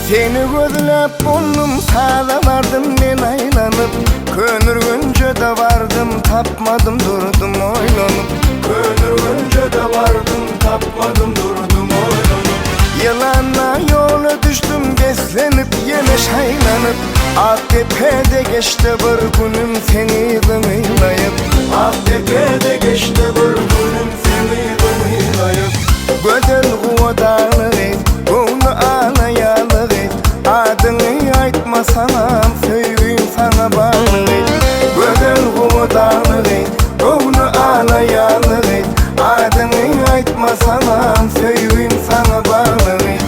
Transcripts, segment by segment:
Seni gözlep buldum, sana vardım men aylanıp. Könürgünce de vardım, tapmadım durdum oylanıp. Könürgünce de vardım, tapmadım durdum oylanıp. Yılana yola düştüm, beslenip yine şaylanıp. Aktepe'de geçti bir günüm seni dımıylayıp. Aktepe'de geçti bir günüm seni dımıylayıp. Gözel kuvadarlı et, bunu ağlayalı et. Adını aytmasanam, söyleyeyim sana bağlı et. Gözel kuvadarlı et, bunu ağlayalı et. Adını aytmasanam, söyleyeyim sana bağlı et.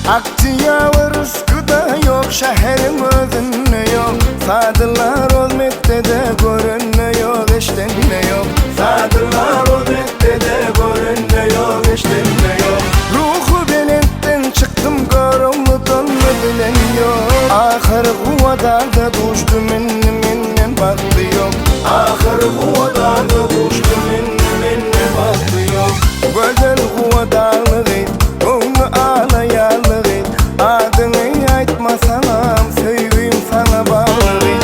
Akçıya rızkıda yok, şehrin özünde yok. Sadılar olmekte de görünme yok, eşlenme yok. Sadılar olmekte de görünme yok, eşlenme yok. Ruhu belentten çıktım, görümlüden mü bilen yok. Ahır kuvadarda düştü minne baktı yok. Ahır kuvadarda düştü minne baktı yok. Güzel kuvadarlı git, onu ağlayalı git. Adını aytmasanam, söyleyeyim sana bağlı git.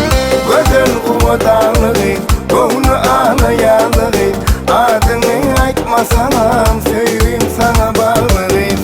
Güzel kuvadarlı git, onu ağlayalı git. Adını aytmasanam, söyleyeyim sana bağlı git.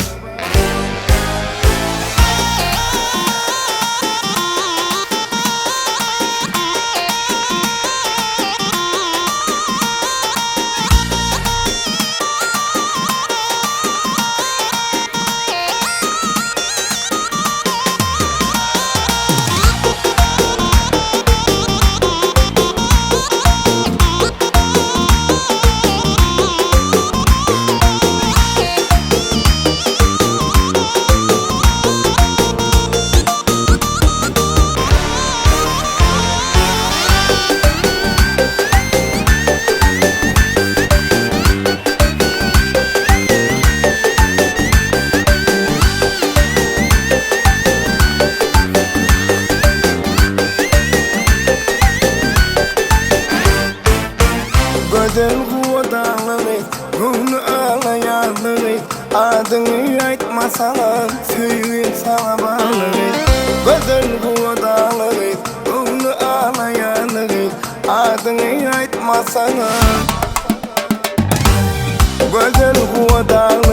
Güzel kuvadarlı et, bunu ağlayalı et. Adını aytmasalar, söyleyeyim sana bağlı et. Güzel kuvadarlı et, bunu ağlayalı et. Adını aytmasalar. Güzel kuvadarlı